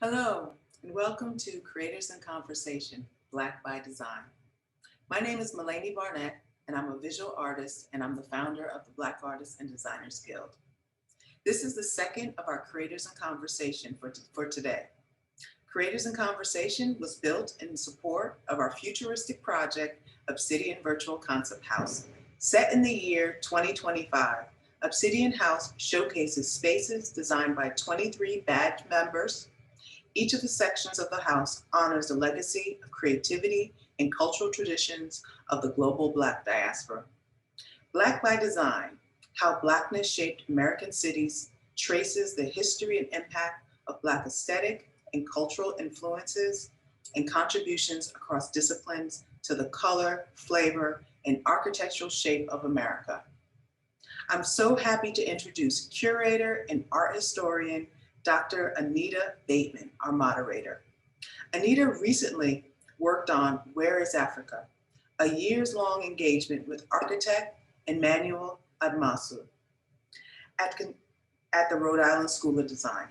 Hello, and welcome to Creators in Conversation, Black by Design. My name is Mulaney Barnett, and I'm a visual artist, and I'm the founder of the Black Artists and Designers Guild. This is the second of our Creators in Conversation for today. Creators in Conversation was built in support of our futuristic project, Obsidian Virtual Concept House. Set in the year 2025, Obsidian House showcases spaces designed by 23 BADG members. Each of the sections of the house honors the legacy of creativity and cultural traditions of the global Black diaspora. Black by Design, How Blackness Shaped American Cities, traces the history and impact of Black aesthetic and cultural influences and contributions across disciplines to the color, flavor, and architectural shape of America. I'm so happy to introduce curator and art historian Dr. Anita Bateman, our moderator. Anita recently worked on Where is Africa, a years-long engagement with architect Emmanuel Admasu at, at the Rhode Island School of Design.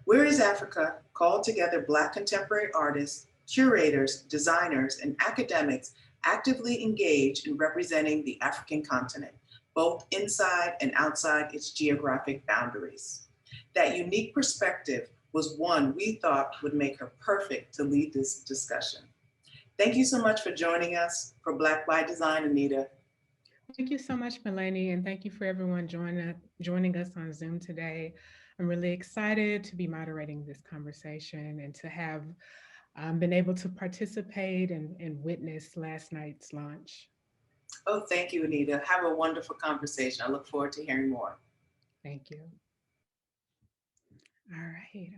Where is Africa called together Black contemporary artists, curators, designers, and academics actively engaged in representing the African continent, both inside and outside its geographic boundaries. That unique perspective was one we thought would make her perfect to lead this discussion. Thank you so much for joining us for Black by Design, Anita. Thank you so much, Melanie, and thank you for everyone joining us on Zoom today. I'm really excited to be moderating this conversation and to have been able to participate and witness last night's launch. Oh, thank you, Anita. Have a wonderful conversation. I look forward to hearing more. Thank you. All right.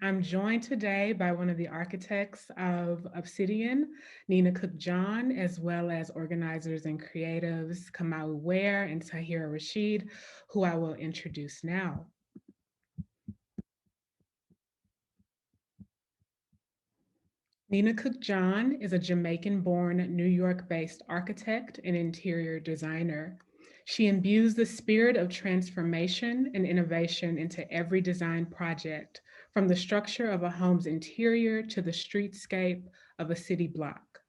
I'm joined today by one of the architects of Obsidian, Nina Cooke John, as well as organizers and creatives, Kamau Ware and Tahirah Rasheed, who I will introduce now. Nina Cooke John is a Jamaican born, New York based architect and interior designer. She imbues the spirit of transformation and innovation into every design project, from the structure of a home's interior to the streetscape of a city block.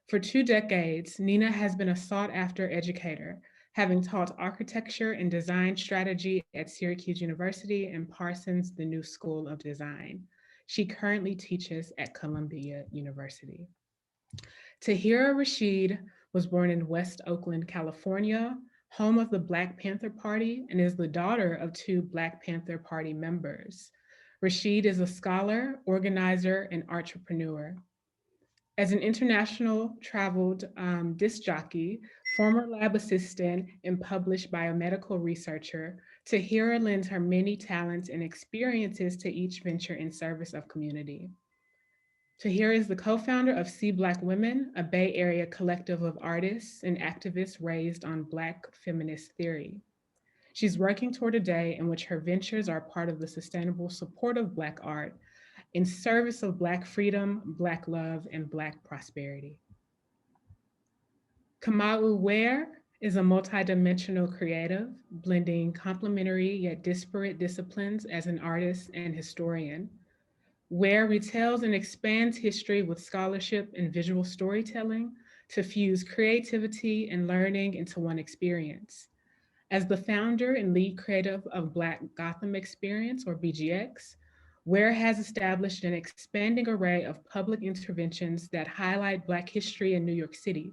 For 2 decades, Nina has been a sought after educator, having taught architecture and design strategy at Syracuse University and Parsons, the New School of Design. She currently teaches at Columbia University. Tahirah Rasheed was born in West Oakland, California, home of the Black Panther Party, and is the daughter of two Black Panther Party members. Rasheed is a scholar, organizer, and entrepreneur. As an international traveled disc jockey, former lab assistant, and published biomedical researcher, Tahirah lends her many talents and experiences to each venture in service of community. Tahirah is the co-founder of See Black Women, a Bay Area collective of artists and activists raised on Black feminist theory. She's working toward a day in which her ventures are part of the sustainable support of Black art in service of Black freedom, Black love, and Black prosperity. Kamau Ware is a multidimensional creative, blending complementary yet disparate disciplines as an artist and historian. Ware retells and expands history with scholarship and visual storytelling to fuse creativity and learning into one experience. As the founder and lead creative of Black Gotham Experience, or BGX, Ware has established an expanding array of public interventions that highlight Black history in New York City,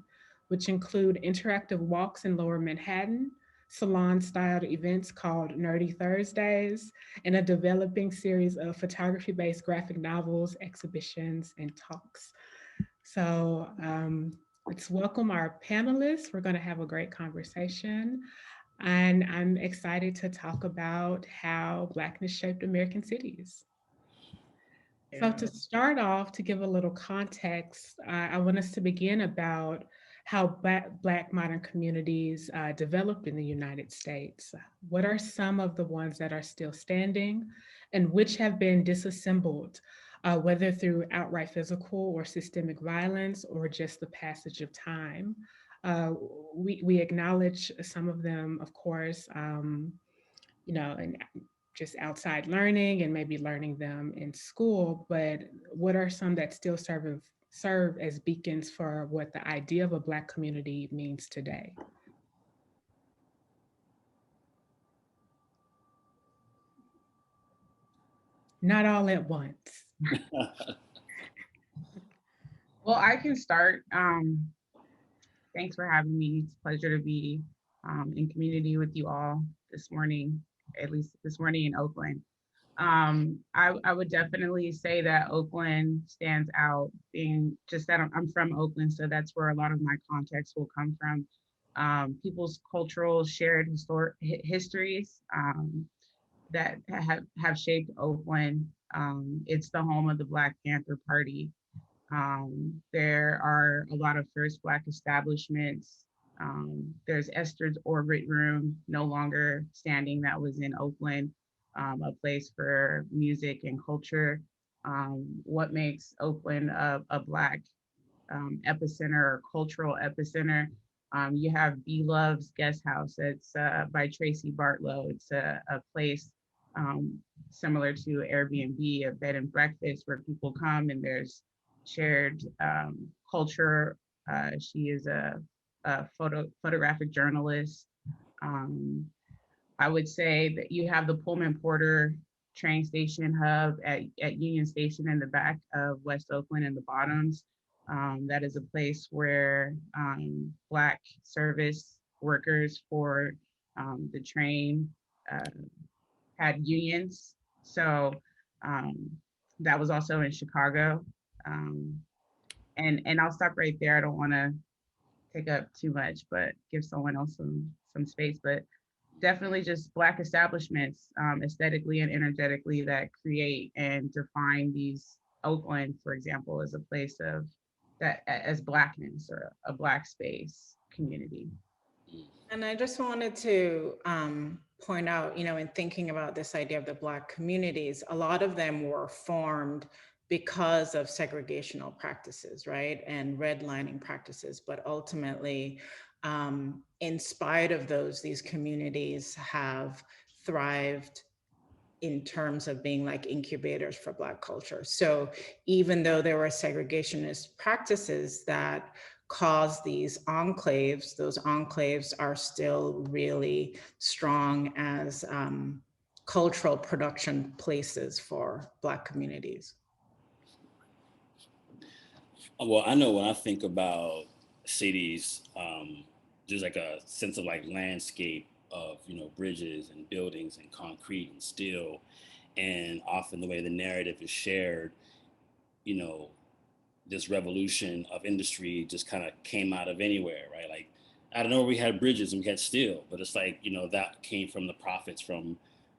which include interactive walks in Lower Manhattan, salon styled events called Nerdy Thursdays, and a developing series of photography based graphic novels, exhibitions, and talks. So let's welcome our panelists. We're going to have a great conversation. And I'm excited to talk about how Blackness shaped American cities. So, to Yeah. start off, to give a little context, I want us to begin about how Black modern communities developed in the United States. What are some of the ones that are still standing and which have been disassembled, whether through outright physical or systemic violence or just the passage of time? Uh, we acknowledge some of them, of course, and just outside learning and maybe learning them in school, but what are some that still serve as beacons for what the idea of a Black community means today? Not all at once. Well, I can start. Thanks for having me. It's a pleasure to be in community with you all this morning, at least this morning in Oakland. I would definitely say that Oakland stands out, being just that I'm from Oakland, so that's where a lot of my context will come from. People's cultural shared histories that have shaped Oakland. It's the home of the Black Panther Party. There are a lot of first Black establishments. There's Esther's Orbit Room, no longer standing, that was in Oakland, a place for music and culture. What makes Oakland a Black epicenter or cultural epicenter? You have B Love's Guest House. It's by Tracy Bartlow. It's a place um, similar to Airbnb, a bed and breakfast where people come and there's shared culture. She is a photographic journalist. Um, I would say that you have the Pullman Porter train station hub at Union Station in the back of West Oakland in the Bottoms. That is a place where Black service workers for the train uh, had unions. So um, that was also in Chicago. Um, and I'll stop right there. I don't want to take up too much, but give someone else some space. But definitely just Black establishments, aesthetically and energetically, that create and define these Oakland, for example, as a place of that as Blackness or a Black space community. And I just wanted to point out, in thinking about this idea of the Black communities, a lot of them were formed because of segregational practices, right? And redlining practices. But ultimately, in spite of those, these communities have thrived in terms of being like incubators for Black culture. So even though there were segregationist practices that caused these enclaves, those enclaves are still really strong as cultural production places for Black communities. Well, I know when I think about cities, there's like a sense of like landscape of bridges and buildings and concrete and steel, and often the way the narrative is shared, you know, this revolution of industry just kind of came out of anywhere, right? Like I don't know, we had bridges and we had steel, but it's like that came from the profits from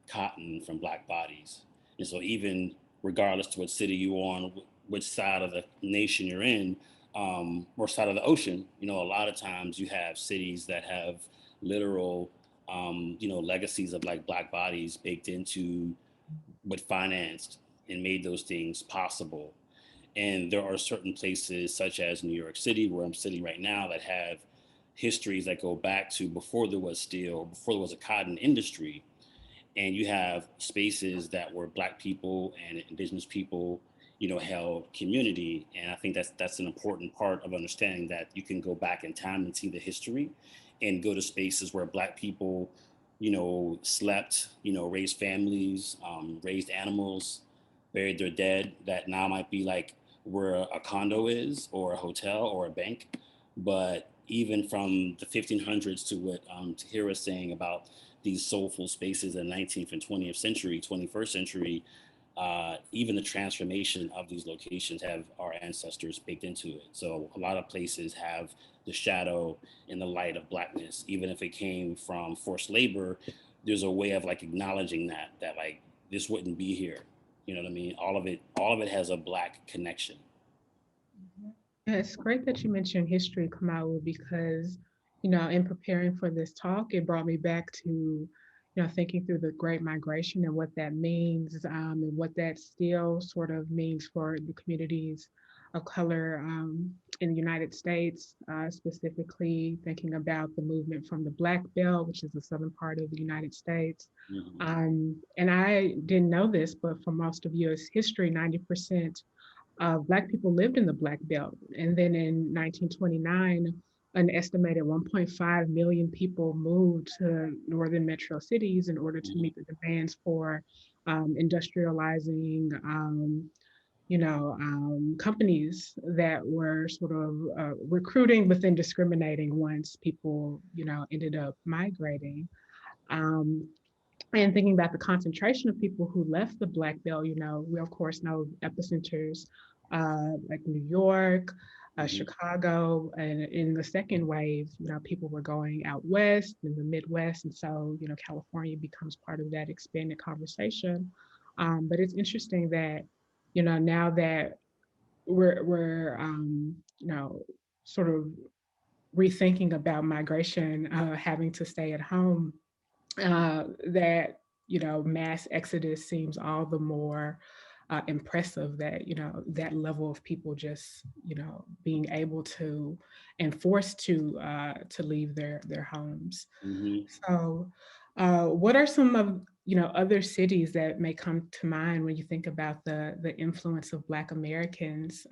cotton, from Black bodies, and so even regardless to what city you're on, which side of the nation you're in, or side of the ocean, a lot of times you have cities that have literal, legacies of like Black bodies baked into what financed and made those things possible. And there are certain places, such as New York City, where I'm sitting right now, that have histories that go back to before there was steel, before there was a cotton industry. And you have spaces that were Black people and Indigenous people, held community. And I think that's an important part of understanding that you can go back in time and see the history, and go to spaces where Black people, slept, raised families, raised animals, buried their dead, that now might be like where a condo is, or a hotel, or a bank. But even from the 1500s to what Tahirah is saying about these soulful spaces in the 19th and 20th century, 21st century, even the transformation of these locations have our ancestors baked into it. So a lot of places have the shadow and the light of Blackness, even if it came from forced labor. There's a way of like acknowledging that like this wouldn't be here. You know what I mean? All of it has a Black connection. Yeah, it's great that you mentioned history, Kamau, because, in preparing for this talk, it brought me back to, thinking through the Great Migration and what that means, and what that still sort of means for the communities of color in the United States, specifically thinking about the movement from the Black Belt, which is the southern part of the United States. And I didn't know this, but for most of US history, 90% Black people lived in the Black Belt. And then in 1929, an estimated 1.5 million people moved to northern metro cities in order to meet the demands for industrializing, companies that were sort of recruiting but then discriminating once people, ended up migrating. Um, and thinking about the concentration of people who left the Black Belt, we of course know epicenters like New York, Chicago, and in the second wave, people were going out west in the Midwest, and so California becomes part of that expanded conversation. But it's interesting that now that we're sort of rethinking about migration, having to stay at home, that mass exodus seems all the more impressive, that that level of people just being able to and forced to leave their homes. So what are some of other cities that may come to mind when you think about the influence of Black Americans?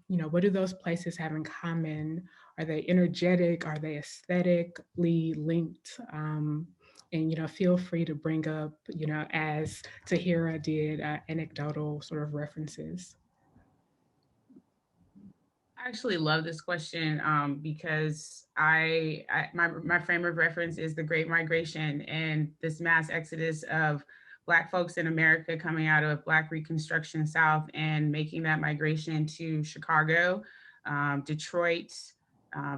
What do those places have in common? Are they energetic? Are they aesthetically linked? And feel free to bring up, as Tahirah did, anecdotal sort of references. I actually love this question because my frame of reference is the Great Migration and this mass exodus of Black folks in America coming out of Black Reconstruction South and making that migration to Chicago, Detroit,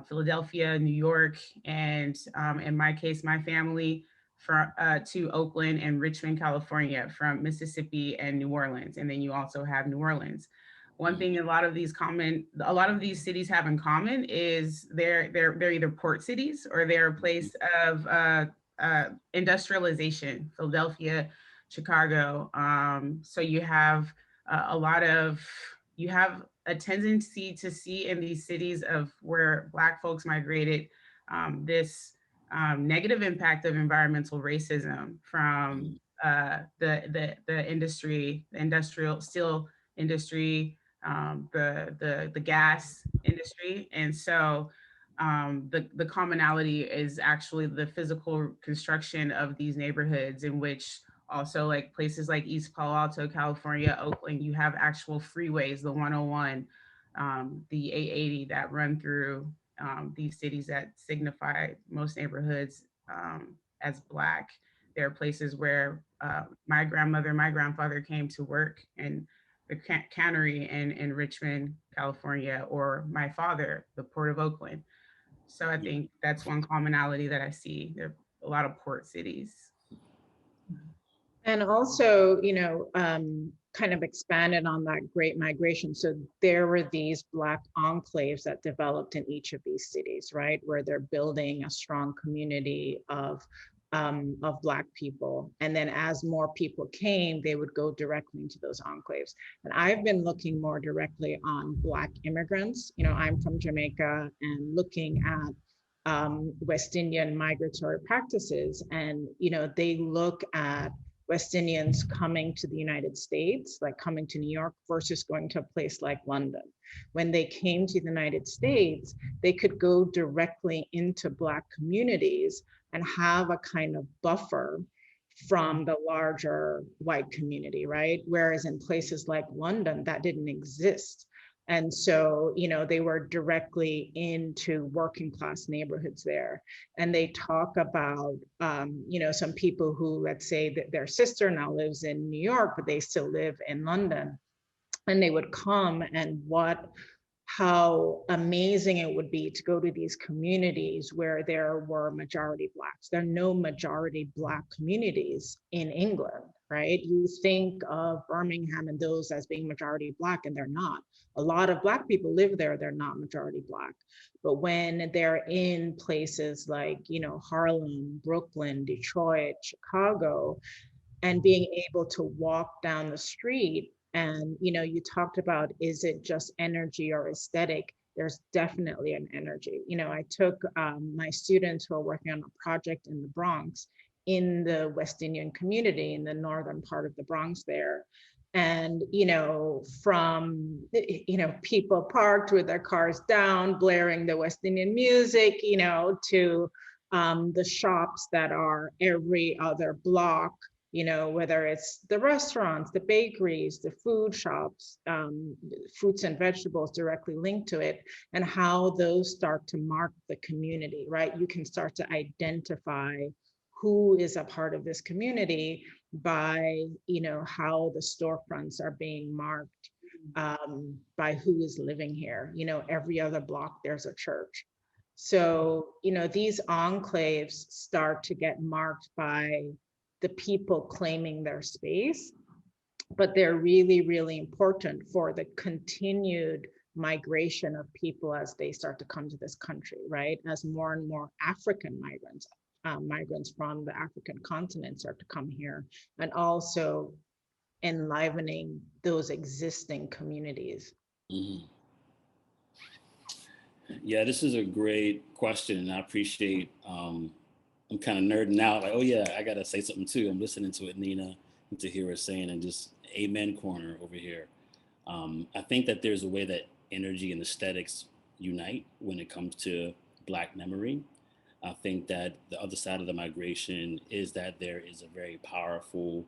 Philadelphia, New York, and in my case, my family to Oakland and Richmond, California, from Mississippi and New Orleans. And then you also have New Orleans. One thing a lot of these cities have in common is they're either port cities or they're a place of industrialization. Philadelphia, Chicago. So you have you have a tendency to see in these cities of where Black folks migrated this negative impact of environmental racism from the industry, the industrial steel industry, the gas industry. And so the commonality is actually the physical construction of these neighborhoods, in which also like places like East Palo Alto, California, Oakland, you have actual freeways, the 101, the 880 that run through these cities that signify most neighborhoods as Black. There are places where my grandmother, my grandfather came to work, and the cannery in Richmond, California, or my father, the Port of Oakland. So I think that's one commonality that I see. There are a lot of port cities. And also, kind of expanded on that Great Migration. So there were these Black enclaves that developed in each of these cities, right? Where they're building a strong community of Black people. And then as more people came, they would go directly into those enclaves. And I've been looking more directly on Black immigrants. I'm from Jamaica, and looking at West Indian migratory practices. And, they look at West Indians coming to the United States, like coming to New York versus going to a place like London. When they came to the United States, they could go directly into Black communities and have a kind of buffer from the larger white community, right? Whereas in places like London, that didn't exist. And so, they were directly into working class neighborhoods there. And they talk about, some people who, let's say that their sister now lives in New York, but they still live in London. And they would come, and how amazing it would be to go to these communities where there were majority Blacks. There are no majority Black communities in England, right? You think of Birmingham and those as being majority Black, and they're not. A lot of Black people live there, they're not majority Black. But when they're in places like, Harlem, Brooklyn, Detroit, Chicago, and being able to walk down the street And, you know, you talked about, is it just energy or aesthetic? There's definitely an energy. You know, I took my students who are working on a project in the Bronx, in the West Indian community, in the northern part of the Bronx there. And, you know, from, you know, people parked with their cars down, blaring the West Indian music, you know, to the shops that are every other block, you know, whether it's the restaurants, the bakeries, the food shops, fruits and vegetables directly linked to it, and how those start to mark the community, right? You can start to identify who is a part of this community by, you know, how the storefronts are being marked, by who is living here. You know, every other block there's a church. So, you know, these enclaves start to get marked by the people claiming their space, but they're really, really important for the continued migration of people as they start to come to this country, right? As more and more African migrants, migrants from the African continent start to come here, and also enlivening those existing communities. Mhm. Yeah, this is a great question, and I appreciate. I'm kind of nerding out, like, oh yeah, I gotta say something too. I'm listening to it, Nina, and Tahirah saying, and just amen corner over here. I think that there's a way that energy and aesthetics unite when it comes to Black memory. I think that the other side of the migration is that there is a very powerful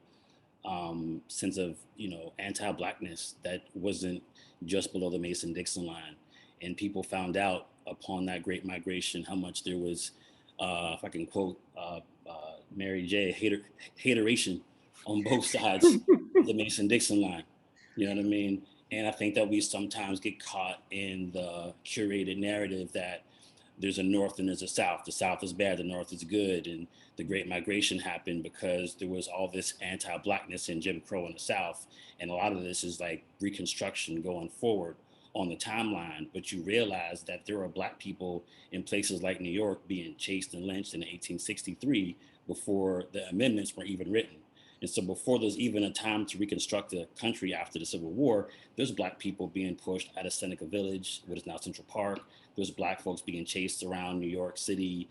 sense of, you know, anti-Blackness that wasn't just below the Mason-Dixon line, and people found out upon that great migration how much there was, if I can quote Mary J, hateration on both sides of the Mason-Dixon line. You know what I mean? And I think that we sometimes get caught in the curated narrative that there's a North and there's a South. The South is bad, the North is good. And the Great Migration happened because there was all this anti-Blackness and Jim Crow in the South. And a lot of this is like Reconstruction going forward on the timeline. But you realize that there are Black people in places like New York being chased and lynched in 1863 before the amendments were even written. And so before there's even a time to reconstruct the country after the Civil War, there's Black people being pushed out of Seneca Village, what is now Central Park. There's Black folks being chased around New York City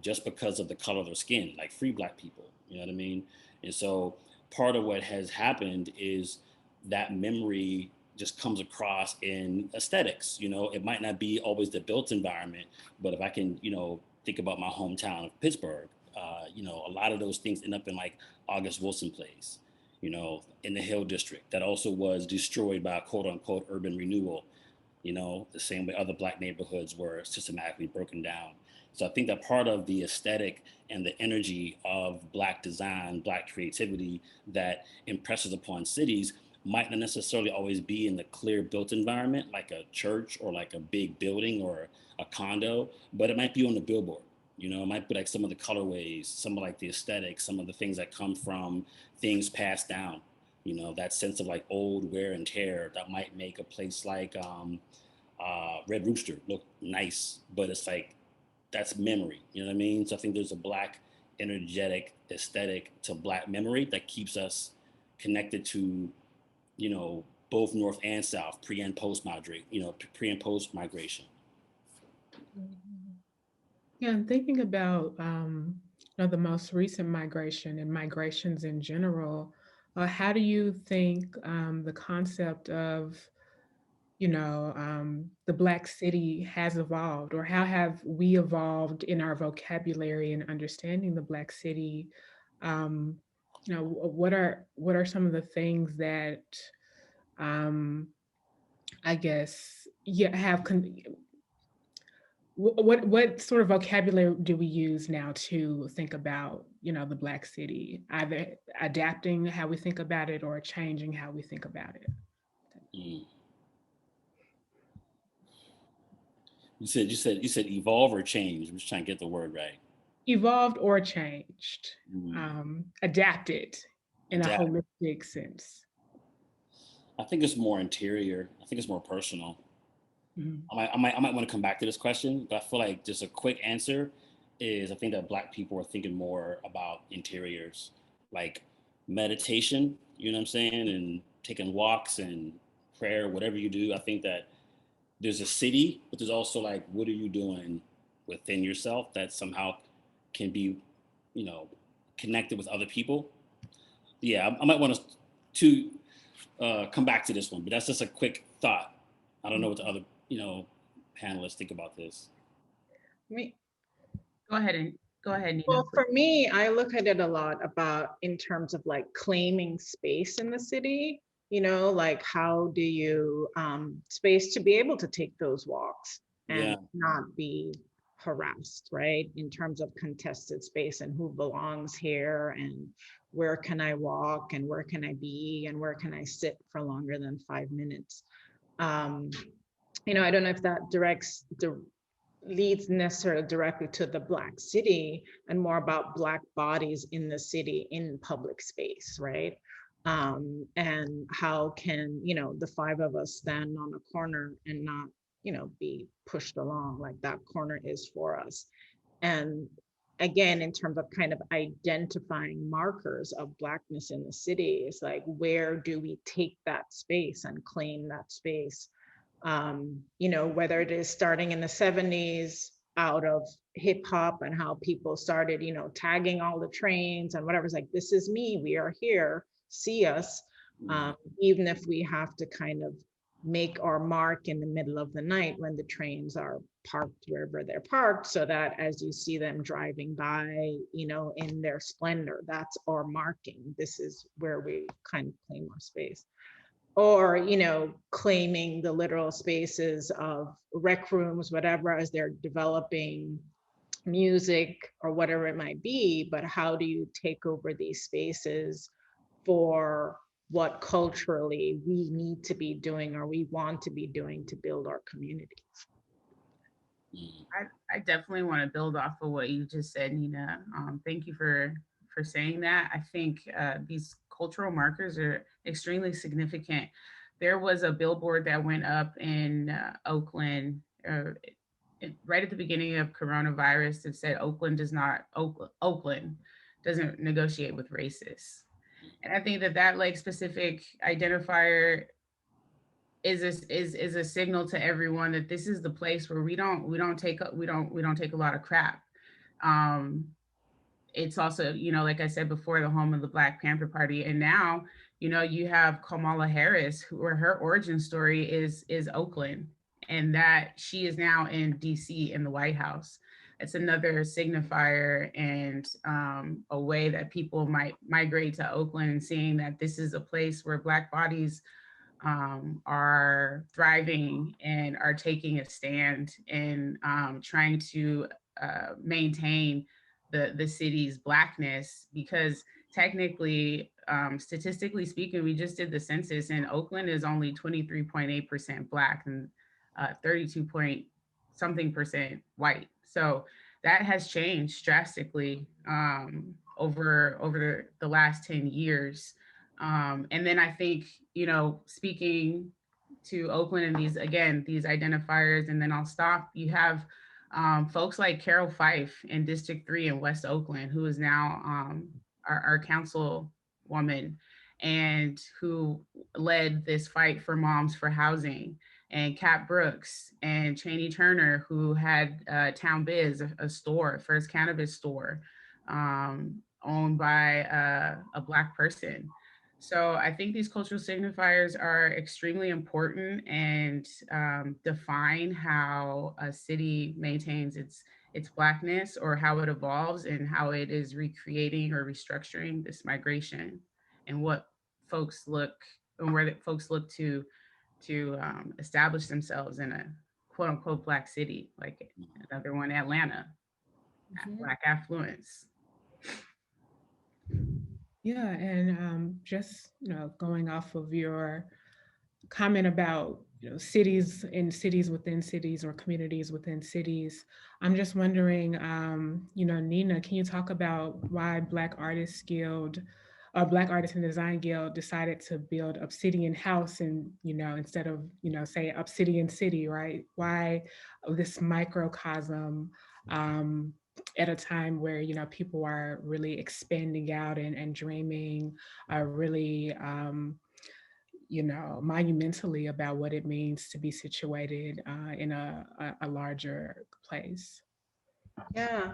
just because of the color of their skin, like free Black people, you know what I mean? And so part of what has happened is that memory just comes across in aesthetics. You know, it might not be always the built environment, but if I can, you know, think about my hometown of Pittsburgh, you know, a lot of those things end up in like August Wilson Place, you know, in the Hill District that also was destroyed by quote unquote urban renewal, you know, the same way other Black neighborhoods were systematically broken down. So I think that part of the aesthetic and the energy of Black design, Black creativity that impresses upon cities might not necessarily always be in the clear built environment, like a church or like a big building or a condo, but it might be on the billboard. You know, it might be like some of the colorways, some of like the aesthetics, some of the things that come from things passed down. You know, that sense of like old wear and tear that might make a place like Red Rooster look nice, but it's like that's memory. You know what I mean? So I think there's a Black energetic aesthetic to Black memory that keeps us connected to, you know, both North and South, pre and post migrate, you know, pre and post migration. Yeah, I'm thinking about you know, the most recent migration and migrations in general. How do you think the concept of, you know, the Black city has evolved, or how have we evolved in our vocabulary and understanding the Black city? Um, you know, what are some of the things that I guess yeah have what sort of vocabulary do we use now to think about, you know, the Black city, either adapting how we think about it or changing how we think about it? Mm. You said evolve or change. I'm just trying to get the word right. Evolved or changed, Mm. adapted in a Adapt. holistic sense. I think it's more interior. I think it's more personal. Mhm. I might want to come back to this question, but I feel like just a quick answer is I think that Black people are thinking more about interiors, like meditation. You know what I'm saying, and taking walks and prayer, whatever you do. I think that there's a city, but there's also like, what are you doing within yourself that somehow can be, connected with other people. Yeah, I might want to come back to this one, but that's just a quick thought. I don't know what the other, panelists think about this. Me, Go ahead, Nina. well, for me, I look at it a lot about in terms of like claiming space in the city, like how do you space to be able to take those walks and not be harassed, right? In terms of contested space and who belongs here and where can I walk and where can I be and where can I sit for longer than 5 minutes. I don't know if that leads necessarily directly to the Black city and more about Black bodies in the city in public space, right? And how can, the 5 of us stand on a corner and not, be pushed along, like that corner is for us. And again, in terms of kind of identifying markers of Blackness in the city, it's like, where do we take that space and claim that space? Whether it is starting in the 70s out of hip hop and how people started, tagging all the trains and whatever. It's like, this is me, we are here, see us. Even if we have to kind of make our mark in the middle of the night when the trains are parked wherever they're parked, so that as you see them driving by, in their splendor, that's our marking. This is where we kind of claim our space. Or, claiming the literal spaces of rec rooms, whatever, as they're developing music or whatever it might be. But how do you take over these spaces for what culturally we need to be doing or we want to be doing to build our communities? I definitely want to build off of what you just said, Nina. Thank you for saying that. I think these cultural markers are extremely significant. There was a billboard that went up in Oakland right at the beginning of coronavirus that said Oakland doesn't negotiate with racists. And I think that like specific identifier is a signal to everyone that this is the place where we don't take a lot of crap. It's also, like I said before, the home of the Black Panther Party. And now, you have Kamala Harris, where her origin story is Oakland, and that she is now in DC in the White House. It's another signifier and a way that people might migrate to Oakland, and seeing that this is a place where Black bodies are thriving and are taking a stand and trying to maintain the city's Blackness, because technically, statistically speaking, we just did the census and Oakland is only 23.8% Black and 32 point something percent white. So that has changed drastically over the last 10 years. And then I think, speaking to Oakland and these identifiers, and then I'll stop, you have folks like Carol Fife in District 3 in West Oakland, who is now our councilwoman and who led this fight for moms for housing, and Cat Brooks and Chaney Turner, who had Town Biz, a store, first cannabis store owned by a Black person. So I think these cultural signifiers are extremely important and define how a city maintains its Blackness, or how it evolves and how it is recreating or restructuring this migration, and what folks look and where folks look to establish themselves in a quote unquote Black city, like another one, Atlanta, Black affluence. Yeah, and just going off of your comment about cities and cities within cities or communities within cities, I'm just wondering, Nina, can you talk about why Black Artists Guild or Black Artists and Design Guild decided to build Obsidian House and instead of say Obsidian City, right? Why this microcosm? At a time where people are really expanding out and dreaming, are really monumentally about what it means to be situated in a larger place. Yeah.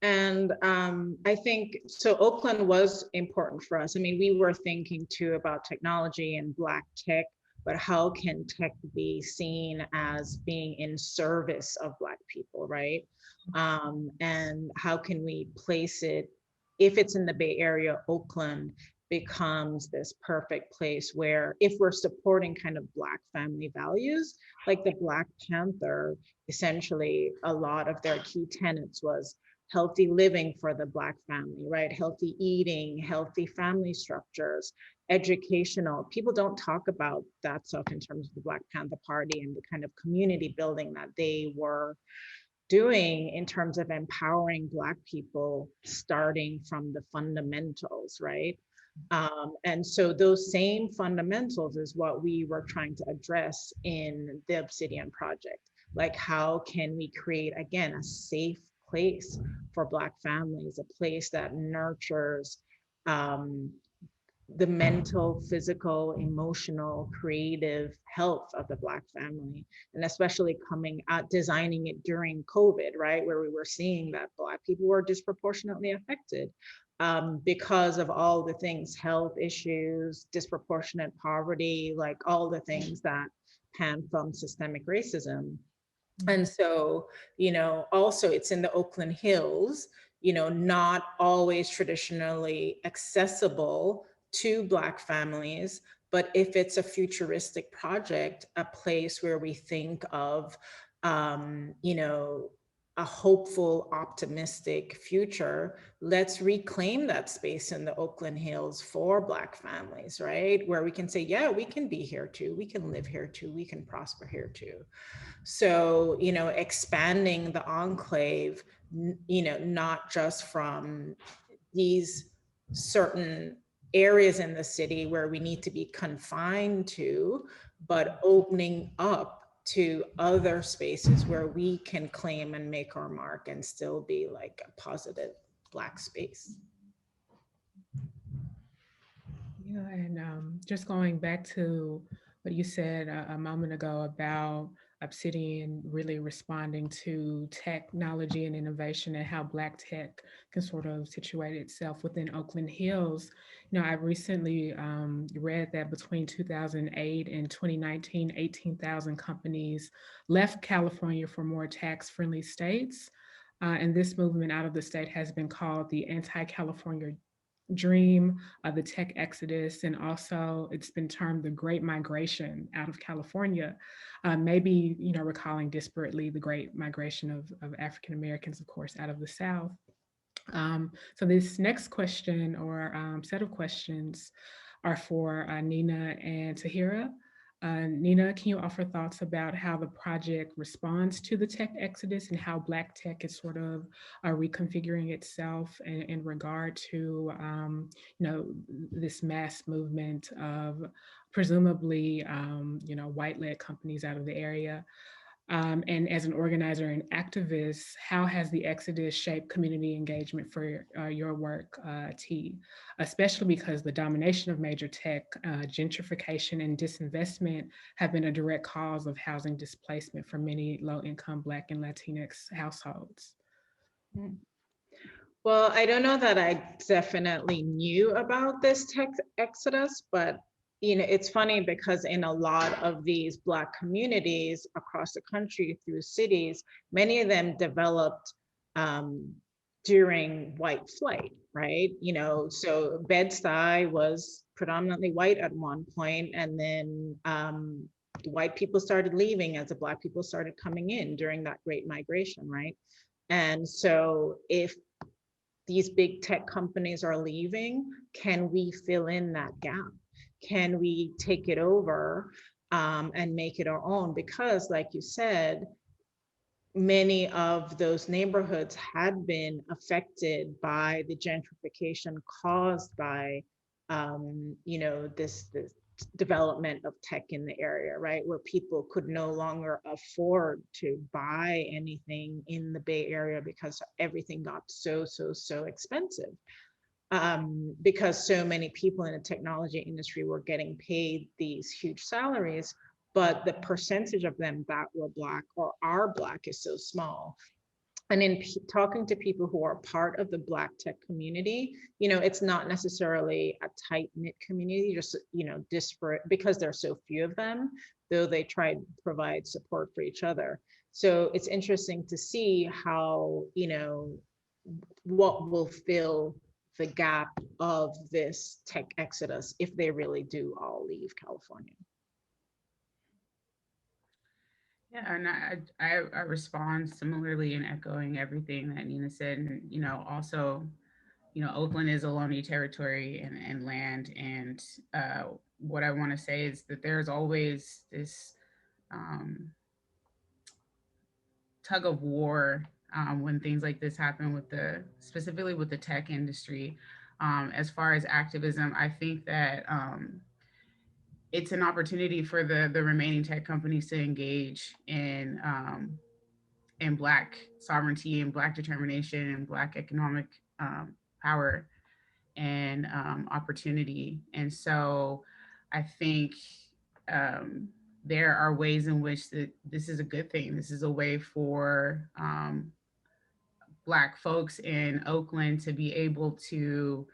And I think, so Oakland was important for us. I mean, we were thinking too about technology and Black tech, but how can tech be seen as being in service of Black people, right? And how can we place it, if it's in the Bay Area, Oakland becomes this perfect place where, if we're supporting kind of Black family values, like the Black Panther, essentially a lot of their key tenets was healthy living for the Black family, right? Healthy eating, healthy family structures, educational. People don't talk about that stuff in terms of the Black Panther Party and the kind of community building that they were doing in terms of empowering Black people, starting from the fundamentals, right? And so those same fundamentals is what we were trying to address in the Obsidian Project. Like, how can we create, again, a safe place for Black families, a place that nurtures the mental, physical, emotional, creative health of the Black family, and especially coming out, designing it during COVID, right, where we were seeing that Black people were disproportionately affected because of all the things, health issues, disproportionate poverty, like all the things that pan from systemic racism. And so, also it's in the Oakland Hills, not always traditionally accessible to Black families, but if it's a futuristic project, a place where we think of, a hopeful, optimistic future, let's reclaim that space in the Oakland Hills for Black families, right? Where we can say, yeah, we can be here too, we can live here too, we can prosper here too. So, expanding the enclave, not just from these certain areas in the city where we need to be confined to, but opening up to other spaces where we can claim and make our mark and still be like a positive Black space. Yeah, and just going back to what you said a moment ago about Obsidian really responding to technology and innovation and how Black tech can sort of situate itself within Oakland Hills. I recently read that between 2008 and 2019, 18,000 companies left California for more tax-friendly states. And this movement out of the state has been called the Anti-California Dream, the tech exodus, and also it's been termed the Great Migration out of California. Maybe, recalling disparately the Great Migration of African Americans, of course, out of the South. So this next question or set of questions are for Nina and Tahirah. Nina, can you offer thoughts about how the project responds to the tech exodus and how Black tech is sort of reconfiguring itself in regard to, this mass movement of presumably, white-led companies out of the area? And as an organizer and activist, how has the exodus shaped community engagement for your work, T? Especially because the domination of major tech, gentrification and disinvestment have been a direct cause of housing displacement for many low-income Black and Latinx households. Well, I don't know that I definitely knew about this tech exodus, but it's funny because in a lot of these Black communities across the country through cities, many of them developed during white flight, right? So Bed-Stuy was predominantly white at one point, and then the white people started leaving as the Black people started coming in during that Great Migration, right? And so if these big tech companies are leaving, can we fill in that gap? Can we take it over and make it our own? Because like you said, many of those neighborhoods had been affected by the gentrification caused by, this development of tech in the area, right? Where people could no longer afford to buy anything in the Bay Area because everything got so expensive. because so many people in the technology industry were getting paid these huge salaries, but the percentage of them that were Black or are Black is so small. And in talking to people who are part of the Black tech community, it's not necessarily a tight knit community, just, disparate, because there are so few of them, though they try to provide support for each other. So it's interesting to see how, what will fill the gap of this tech exodus if they really do all leave California. Yeah, and I respond similarly in echoing everything that Nina said. And, also, Oakland is Ohlone territory and land. And what I want to say is that there's always this tug of war when things like this happen specifically with the tech industry. As far as activism, I think that it's an opportunity for the remaining tech companies to engage in Black sovereignty and Black determination and Black economic power and opportunity. And so I think there are ways in which this is a good thing. This is a way for Black folks in Oakland to be able to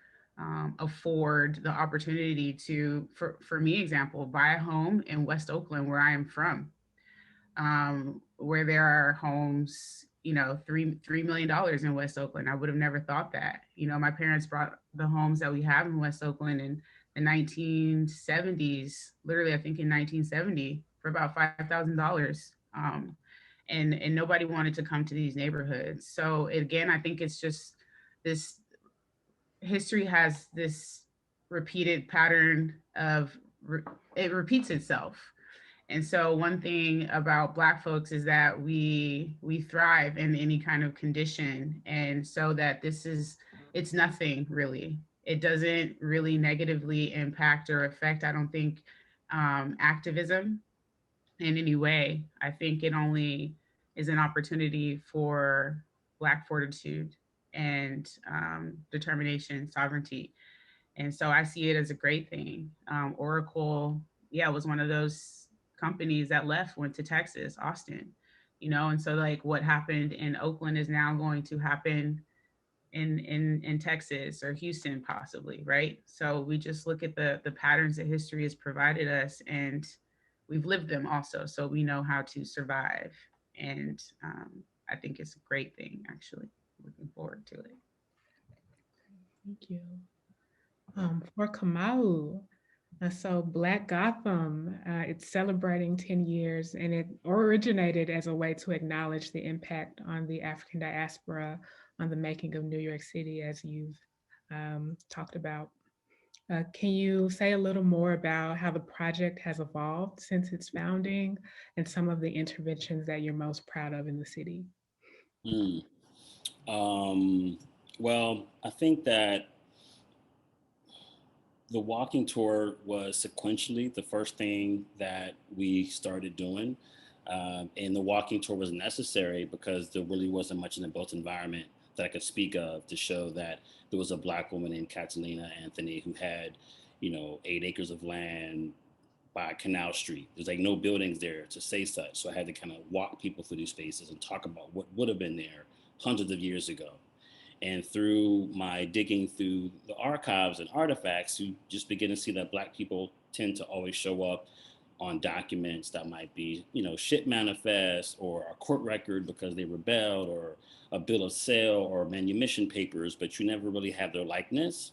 afford the opportunity to, for me, example, buy a home in West Oakland, where I am from, where there are homes, $3 million in West Oakland. I would have never thought that. My parents brought the homes that we have in West Oakland in the 1970s, literally, I think in 1970, for about $5,000. And nobody wanted to come to these neighborhoods. So again, I think it's just this history has this repeated pattern of it repeats itself. And so one thing about Black folks is that we thrive in any kind of condition. And so that it's nothing really. It doesn't really negatively impact or affect, I don't think, activism in any way. I think it only is an opportunity for Black fortitude and determination, sovereignty. And so I see it as a great thing. Oracle, was one of those companies that went to Texas, Austin, and so like what happened in Oakland is now going to happen in Texas or Houston, possibly, right? So we just look at the patterns that history has provided us, and we've lived them also, so we know how to survive. And I think it's a great thing, actually. Looking forward to it. Thank you. For Kamau, so Black Gotham, it's celebrating 10 years, and it originated as a way to acknowledge the impact on the African diaspora on the making of New York City, as you've talked about. Can you say a little more about how the project has evolved since its founding and some of the interventions that you're most proud of in the city? Well, I think that the walking tour was sequentially the first thing that we started doing. And the walking tour was necessary because there really wasn't much in the built environment that I could speak of to show that there was a Black woman named Catalina Anthony who had, 8 acres of land by Canal Street. There's like no buildings there to say such. So I had to kind of walk people through these spaces and talk about what would have been there hundreds of years ago. And through my digging through the archives and artifacts, you just begin to see that Black people tend to always show up on documents that might be, ship manifest or a court record because they rebelled, or a bill of sale or manumission papers, but you never really have their likeness.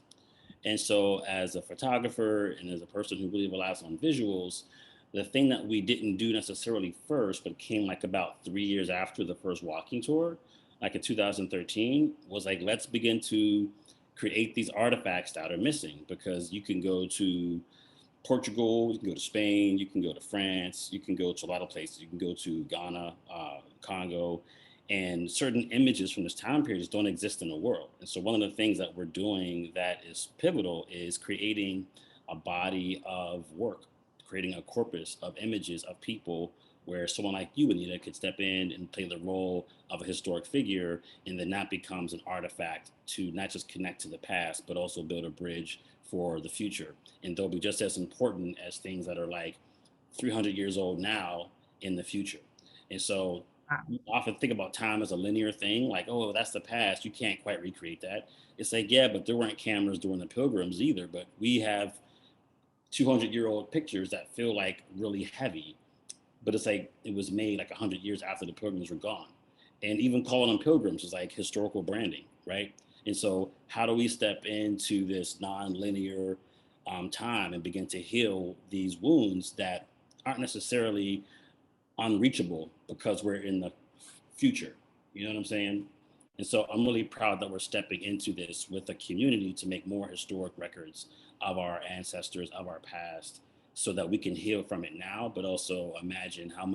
And so as a photographer and as a person who really relies on visuals, the thing that we didn't do necessarily first, but came like about 3 years after the first walking tour, like in 2013, was like, let's begin to create these artifacts that are missing, because you can go to Portugal, you can go to Spain, you can go to France, you can go to a lot of places, you can go to Ghana, Congo, and certain images from this time period just don't exist in the world. And so one of the things that we're doing that is pivotal is creating a body of work, creating a corpus of images of people where someone like you, Anita, could step in and play the role of a historic figure, and then that becomes an artifact to not just connect to the past, but also build a bridge for the future. And they'll be just as important as things that are like 300 years old now in the future. And so we often think about time as a linear thing, like, oh, that's the past. You can't quite recreate that. It's like, yeah, but there weren't cameras during the Pilgrims either. But we have 200-year-old pictures that feel like really heavy. But it's like it was made like 100 years after the Pilgrims were gone. And even calling them Pilgrims is like historical branding, right? And so, how do we step into this non-linear time and begin to heal these wounds that aren't necessarily unreachable because we're in the future? You know what I'm saying? And so I'm really proud that we're stepping into this with a community to make more historic records of our ancestors, of our past, so that we can heal from it now, but also imagine how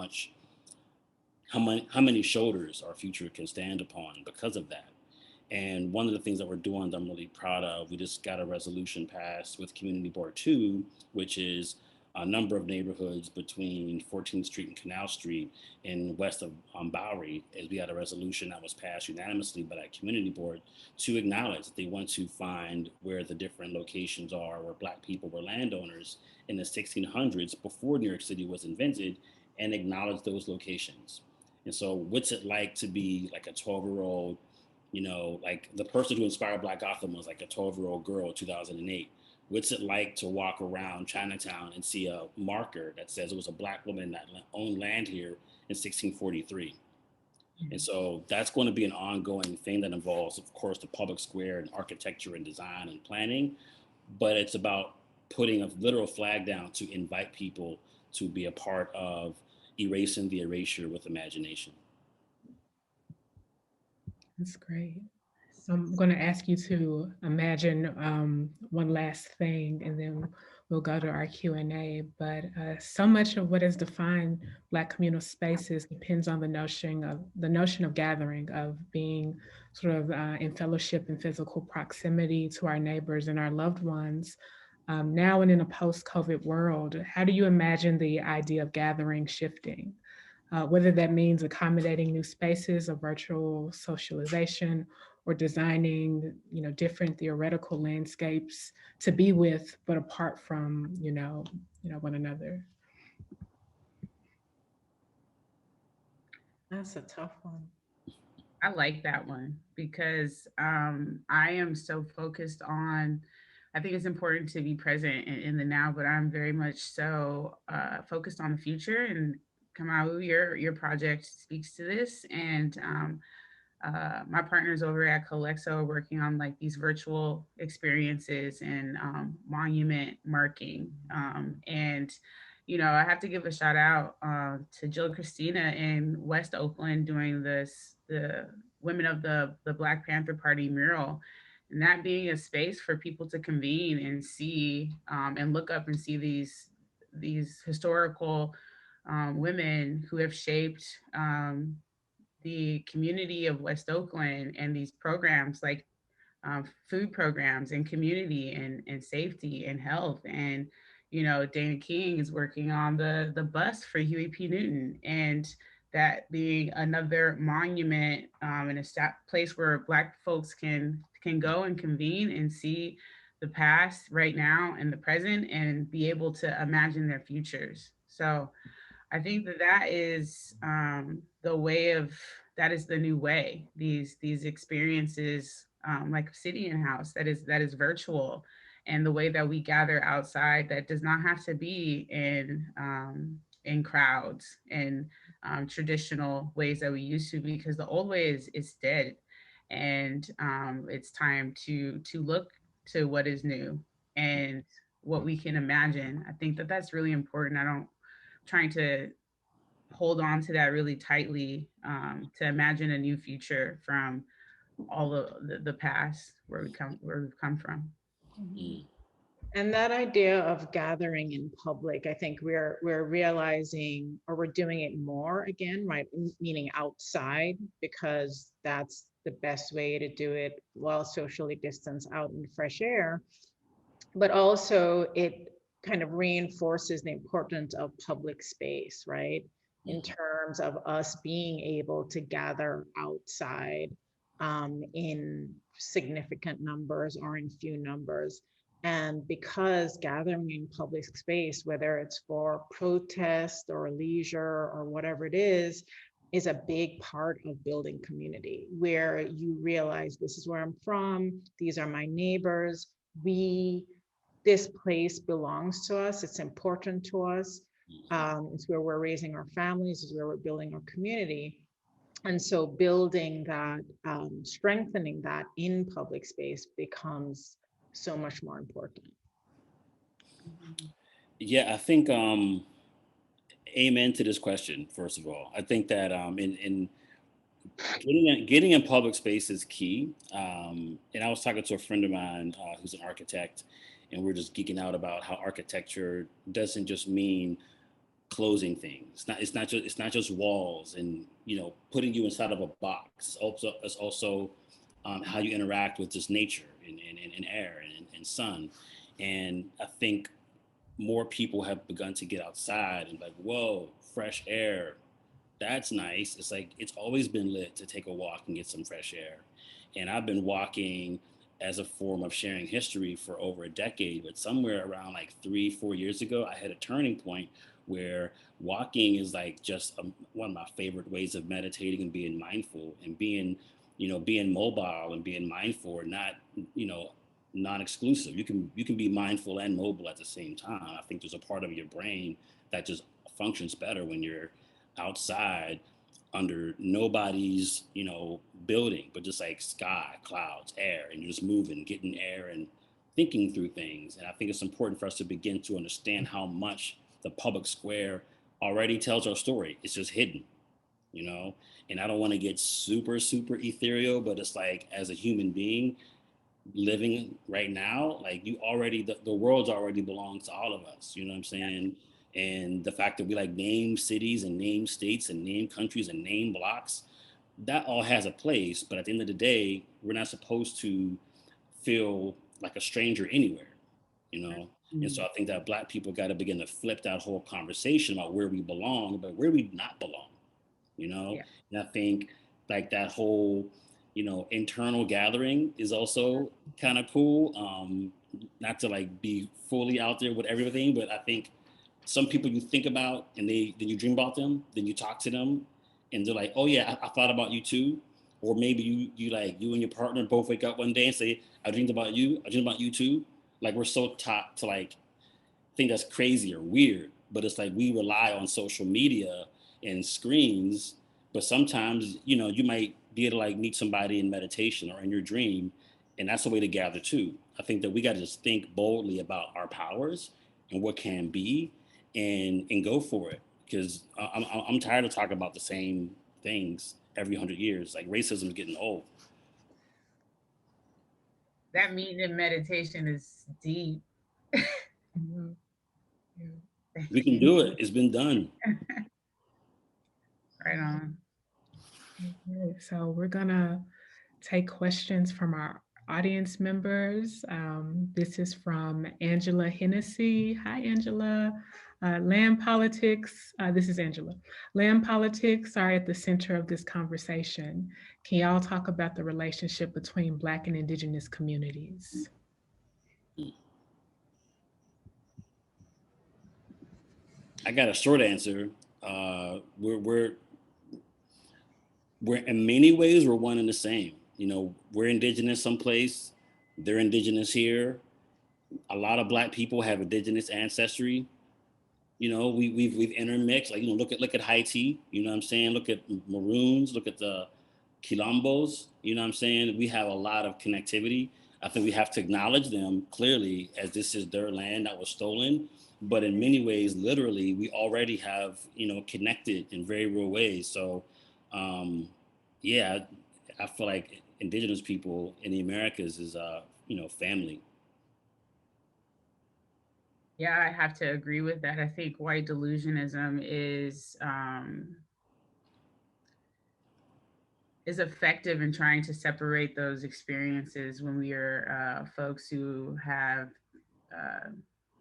many shoulders our future can stand upon because of that. And one of the things that we're doing that I'm really proud of, we just got a resolution passed with Community Board 2, which is a number of neighborhoods between 14th Street and Canal Street in west of Bowery, as we had a resolution that was passed unanimously by that community board to acknowledge that they want to find where the different locations are, where Black people were landowners in the 1600s before New York City was invented, and acknowledge those locations. And so what's it like to be like a 12-year-old, you know, like the person who inspired Black Gotham was like a 12-year-old girl in 2008. What's it like to walk around Chinatown and see a marker that says it was a Black woman that owned land here in 1643? And so that's going to be an ongoing thing that involves, of course, the public square and architecture and design and planning, but it's about putting a literal flag down to invite people to be a part of erasing the erasure with imagination. That's great. I'm going to ask you to imagine one last thing, and then we'll go to our Q&A. But so much of what has defined Black communal spaces depends on the notion of gathering, of being sort of in fellowship and physical proximity to our neighbors and our loved ones. Now and in a post-COVID world, how do you imagine the idea of gathering shifting? Whether that means accommodating new spaces of virtual socialization or designing, different theoretical landscapes to be with, but apart from, one another. That's a tough one. I like that one because I am so focused on, I think it's important to be present in the now, but I'm very much so focused on the future. And Kamau, your project speaks to this. And my partners over at Colexo are working on like these virtual experiences and monument marking. And I have to give a shout out to Jill Christina in West Oakland doing the Women of the Black Panther Party mural, and that being a space for people to convene and see and look up and see these historical women who have shaped the community of West Oakland, and these programs like food programs and community and safety and health. And Dana King is working on the bus for Huey P. Newton, and that being another monument and a place where Black folks can go and convene and see the past right now and the present and be able to imagine their futures. So I think that is the way of, that is the new way. These experiences like Obsidian House that is virtual, and the way that we gather outside that does not have to be in crowds and traditional ways that we used to, because the old way is dead, and it's time to look to what is new and what we can imagine. I think that that's really important. Trying to hold on to that really tightly, to imagine a new future from all the past where we've come from. And that idea of gathering in public, I think we're realizing, or we're doing it more again, right? Meaning outside, because that's the best way to do it while socially distanced out in fresh air. But also it kind of reinforces the importance of public space, right? in terms of us being able to gather outside in significant numbers or in few numbers. And because gathering in public space, whether it's for protest or leisure or whatever it is a big part of building community, where you realize this is where I'm from, these are my neighbors, this place belongs to us, it's important to us. It's where we're raising our families, it's where we're building our community. And so building that, strengthening that in public space becomes so much more important. Yeah, I think amen to this question, first of all. I think that in getting in public space is key. And I was talking to a friend of mine who's an architect, and we're just geeking out about how architecture doesn't just mean closing things. It's not just walls and putting you inside of a box. It's also how you interact with just nature and air and sun. And I think more people have begun to get outside and like, whoa, fresh air. That's nice. It's like, it's always been lit to take a walk and get some fresh air. And I've been walking as a form of sharing history for over a decade, but somewhere around like 3-4 years ago, I had a turning point where walking is like just one of my favorite ways of meditating and being mindful and being mobile and being mindful, and not, non-exclusive. You can be mindful and mobile at the same time. I think there's a part of your brain that just functions better when you're outside under nobody's, building, but just like sky, clouds, air, and you're just moving, getting air and thinking through things. And I think it's important for us to begin to understand how much the public square already tells our story. It's just hidden, and I don't want to get super, super ethereal, but it's like, as a human being living right now, like the world's already belongs to all of us, you know what I'm saying? And the fact that we like name cities and name states and name countries and name blocks, that all has a place. But at the end of the day, we're not supposed to feel like a stranger anywhere, Mm-hmm. And so I think that Black people got to begin to flip that whole conversation about where we belong, but where we not belong, Yeah. And I think like that whole, internal gathering is also kind of cool. Not to like be fully out there with everything, but I think some people you think about and then you dream about them, then you talk to them and they're like, oh yeah, I thought about you too. Or maybe you and your partner both wake up one day and say, I dreamed about you too. Like, we're so taught to like think that's crazy or weird, but it's like we rely on social media and screens, but sometimes, you might be able to like meet somebody in meditation or in your dream, and that's a way to gather too. I think that we got to just think boldly about our powers and what can be, and go for it, because I'm tired of talking about the same things every 100 years. Like, racism is getting old. That meeting in meditation is deep. We can do it. It's been done. Right on. Okay, so we're gonna take questions from our audience members. This is from Angela Hennessy. Hi, Angela. Land politics, this is Angela. Land politics are at the center of this conversation. Can y'all talk about the relationship between Black and Indigenous communities? I got a short answer. We're in many ways, we're one and the same. We're Indigenous someplace, they're Indigenous here. A lot of Black people have Indigenous ancestry. We've intermixed. Like, look at Haiti. You know what I'm saying? Look at Maroons. Look at the Quilombos. You know what I'm saying? We have a lot of connectivity. I think we have to acknowledge them clearly, as this is their land that was stolen. But in many ways, literally, we already have, connected in very real ways. So, yeah, I feel like Indigenous people in the Americas is, family. Yeah, I have to agree with that. I think white delusionism is effective in trying to separate those experiences when we are folks who have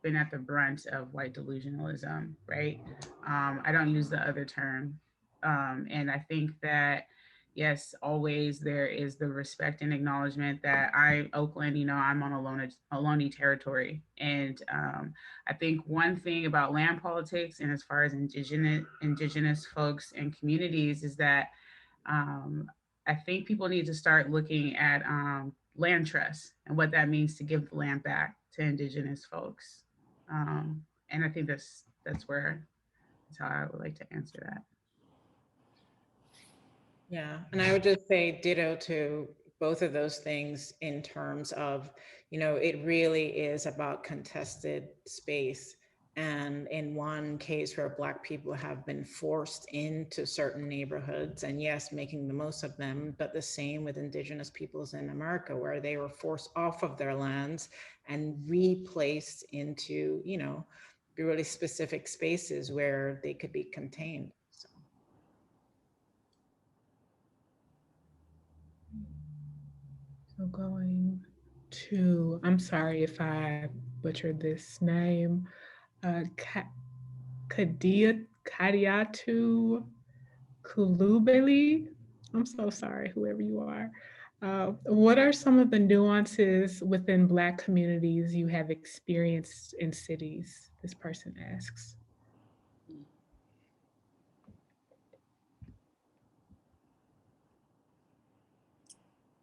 been at the brunt of white delusionalism, right? I don't use the other term. And I think that, yes, always there is the respect and acknowledgement that Oakland, I'm on Ohlone territory. And I think one thing about land politics and as far as indigenous folks and communities is that I think people need to start looking at land trusts and what that means to give the land back to indigenous folks. And I think that's how I would like to answer that. Yeah, and I would just say ditto to both of those things in terms of, it really is about contested space. And in one case where Black people have been forced into certain neighborhoods, and yes, making the most of them, but the same with Indigenous peoples in America, where they were forced off of their lands and replaced into, really specific spaces where they could be contained. So going to, I'm sorry if I butchered this name, Kadiatu Kulubeli. I'm so sorry, whoever you are. What are some of the nuances within Black communities you have experienced in cities? This person asks.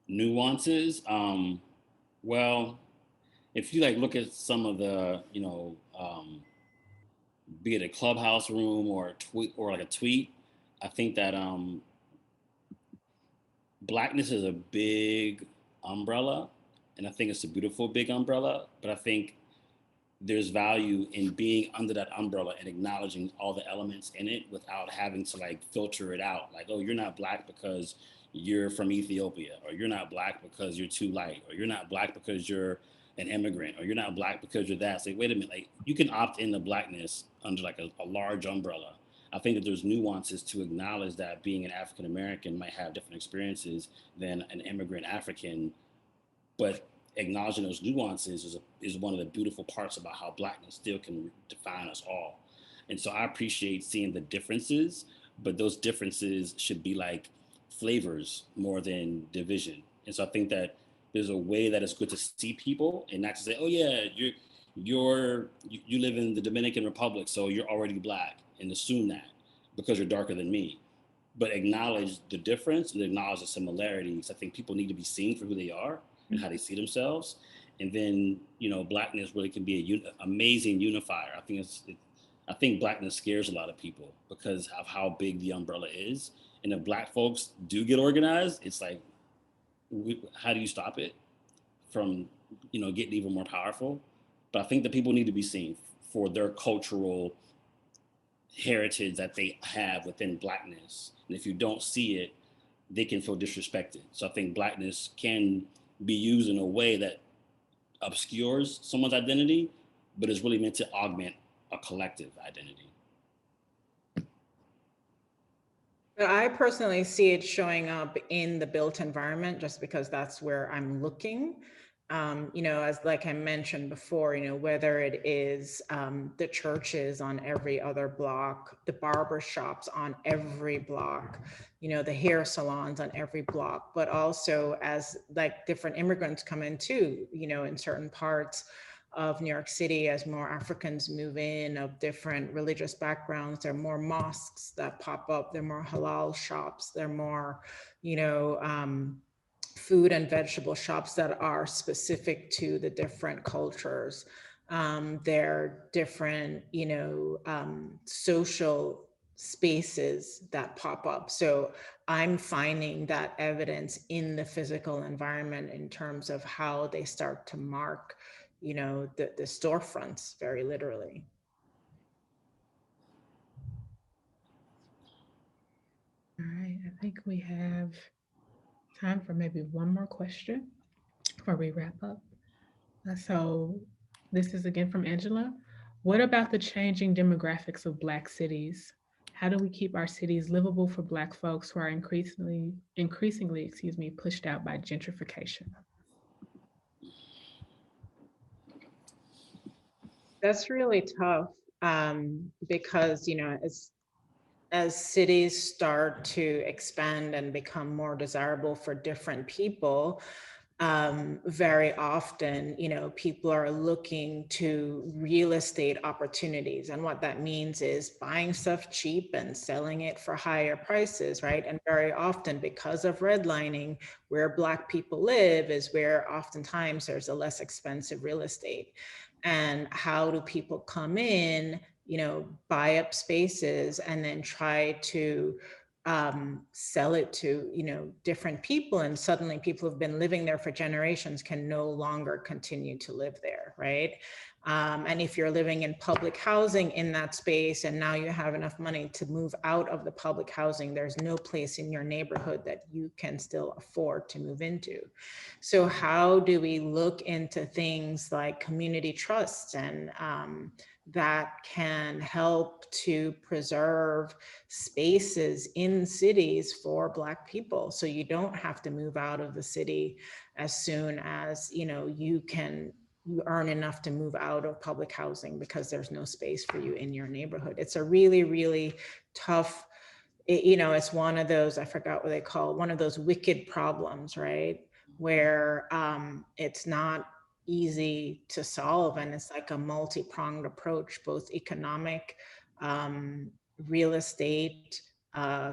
Nuances. Well, if you like look at some of the, be it a clubhouse room or a tweet or like a tweet, I think that Blackness is a big umbrella, and I think it's a beautiful big umbrella, but I think there's value in being under that umbrella and acknowledging all the elements in it without having to like filter it out. Like, oh, you're not Black because you're from Ethiopia, or you're not Black because you're too light, or you're not Black because you're an immigrant, or you're not Black because you're that. It's like, wait a minute, like you can opt into Blackness under like a large umbrella. I think that there's nuances to acknowledge that being an African American might have different experiences than an immigrant African, but acknowledging those nuances is one of the beautiful parts about how Blackness still can define us all. And so I appreciate seeing the differences, but those differences should be like flavors more than division. And so I think that there's a way that it's good to see people and not to say, oh yeah, you live in the Dominican Republic, so you're already Black, and assume that because you're darker than me. But acknowledge the difference and acknowledge the similarities. I think people need to be seen for who they are and how they see themselves. And then, Blackness really can be an amazing unifier. I think Blackness scares a lot of people because of how big the umbrella is. And if Black folks do get organized, it's like, how do you stop it from, getting even more powerful? But I think that people need to be seen for their cultural heritage that they have within Blackness. And if you don't see it, they can feel disrespected. So I think Blackness can be used in a way that obscures someone's identity, but is really meant to augment a collective identity. But I personally see it showing up in the built environment just because that's where I'm looking. As like I mentioned before, whether it is the churches on every other block, the barber shops on every block, the hair salons on every block, but also as like different immigrants come in too, in certain parts of New York City, as more Africans move in of different religious backgrounds, there are more mosques that pop up, there are more halal shops, there are more, food and vegetable shops that are specific to the different cultures. There are different, social spaces that pop up. So I'm finding that evidence in the physical environment in terms of how they start to mark, the storefronts, very literally. All right, I think we have time for maybe one more question before we wrap up. So this is again from Angela. What about the changing demographics of Black cities? How do we keep our cities livable for Black folks who are increasingly, pushed out by gentrification? That's really tough, because, you know, as cities start to expand and become more desirable for different people, very often, you know, people are looking to real estate opportunities. And what that means is buying stuff cheap and selling it for higher prices, right? And very often, because of redlining, where Black people live is where oftentimes there's a less expensive real estate. And how do people come in, you know, buy up spaces and then try to sell it to, you know, different people, and suddenly people who've been living there for generations can no longer continue to live there, right? And if you're living in public housing in that space and now you have enough money to move out of the public housing, there's no place in your neighborhood that you can still afford to move into. So how do we look into things like community trusts and that can help to preserve spaces in cities for Black people, so you don't have to move out of the city as soon as, you know, you earn enough to move out of public housing because there's no space for you in your neighborhood. It's a really, really tough, you know, it's one of those, I forgot what they call it, one of those wicked problems, right? Where it's not easy to solve, and it's like a multi-pronged approach, both economic, real estate,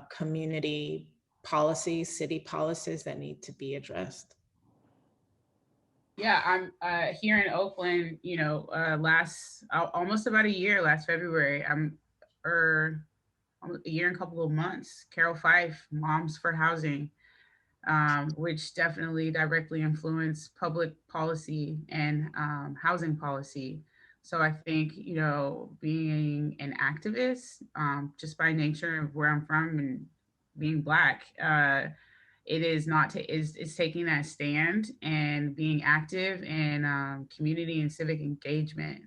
community policies, city policies that need to be addressed. Yeah, I'm here in Oakland, you know, almost about a year, last February, or a year and a couple of months, Carol Fife, Moms for Housing, which definitely directly influenced public policy and housing policy. So I think, you know, being an activist, just by nature of where I'm from and being Black, it is not to is taking that stand and being active in community and civic engagement.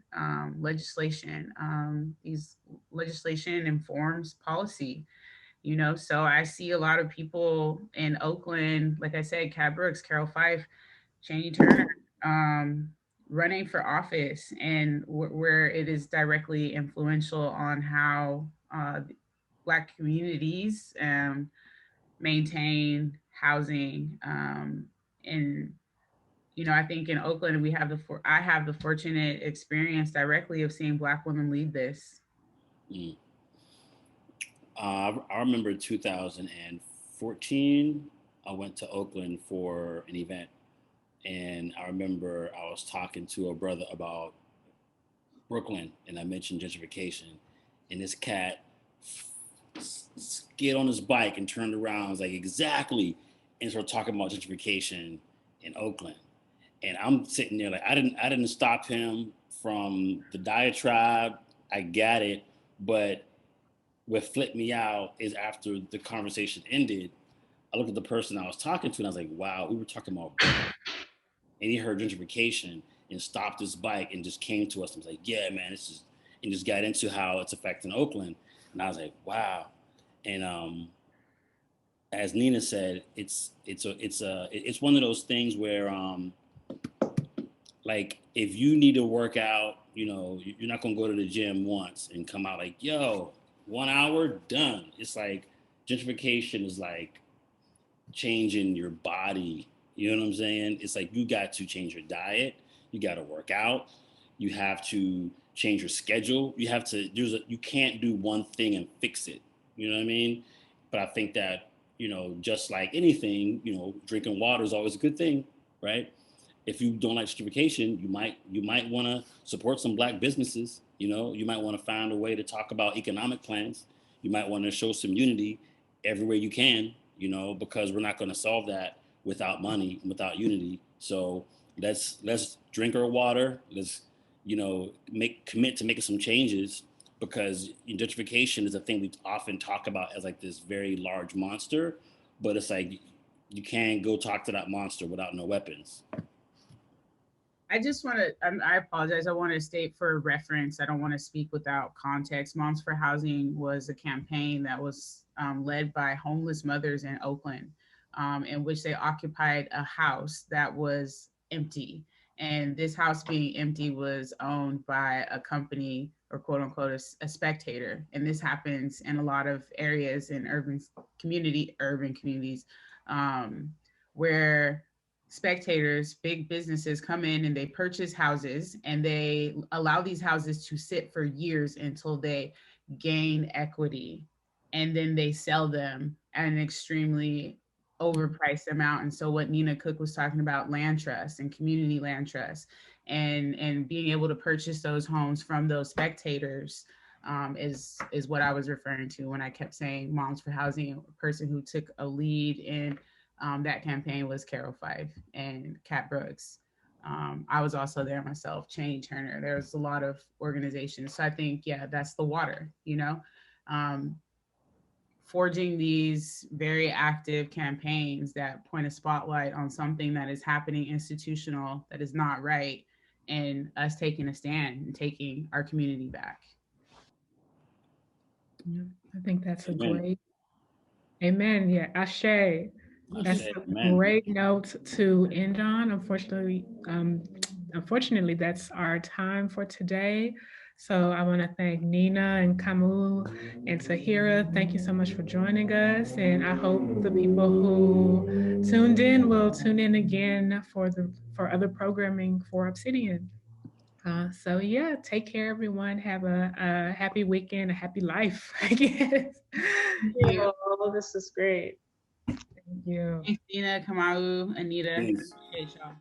These legislation informs policy, you know. So I see a lot of people in Oakland, like I said, Cat Brooks, Carol Fife, Chaney Turner, running for office, and where it is directly influential on how Black communities maintain housing. And you know, I think in Oakland I have the fortunate experience directly of seeing Black women lead this. Mm. I remember 2014, I went to Oakland for an event, and I remember I was talking to a brother about Brooklyn, and I mentioned gentrification, and this cat skid on his bike and turned around. I was like, exactly, and started talking about gentrification in Oakland, and I'm sitting there like, I didn't stop him from the diatribe. I got it, but what flipped me out is after the conversation ended, I looked at the person I was talking to and I was like, wow, we were talking about Brooklyn. And he heard gentrification and stopped his bike and just came to us and was like, yeah, man, this is, and just got into how it's affecting Oakland. And I was like, wow. And as Nina said, it's one of those things where like if you need to work out, you know, you're not gonna go to the gym once and come out like, yo, 1 hour, done. It's like gentrification is like changing your body. You know what I'm saying? It's like you got to change your diet. You got to work out. You have to change your schedule. You have to. You can't do one thing and fix it. You know what I mean? But I think that, you know, just like anything, you know, drinking water is always a good thing, right? If you don't like gentrification, you might want to support some Black businesses. You know, you might want to find a way to talk about economic plans. You might want to show some unity everywhere you can, you know, because we're not going to solve that without money and without unity. So let's drink our water. Let's, you know, commit to making some changes, because gentrification is a thing we often talk about as like this very large monster, but it's like you can't go talk to that monster without no weapons. I just want to, I apologize. I want to state for reference, I don't want to speak without context. Moms for Housing was a campaign that was led by homeless mothers in Oakland, in which they occupied a house that was empty. And this house being empty was owned by a company, or quote unquote, a spectator. And this happens in a lot of areas in urban communities, where spectators, big businesses come in and they purchase houses, and they allow these houses to sit for years until they gain equity, and then they sell them at an extremely overpriced amount. And so what Nina Cooke was talking about, land trust and community land trust, and being able to purchase those homes from those spectators, is what I was referring to when I kept saying Moms for Housing. A person who took a lead in that campaign was Carol Fife and Kat Brooks. I was also there myself, Cheney Turner. There's a lot of organizations. So I think, yeah, that's the water, forging these very active campaigns that point a spotlight on something that is happening institutional that is not right, and us taking a stand and taking our community back. Yeah, I think that's Amen. a great, amen. Yeah, Ashe. That's a Amen. great note to end on. Unfortunately, that's our time for today. So I want to thank Nina and Kamau and Tahirah. Thank you so much for joining us. And I hope the people who tuned in will tune in again for other programming for Obsidian. So yeah, take care, everyone. Have a happy weekend, a happy life, I guess. Thank you all. This is great. Thank you. Thanks, Nina, Kamau, Anita. Thanks. Appreciate y'all.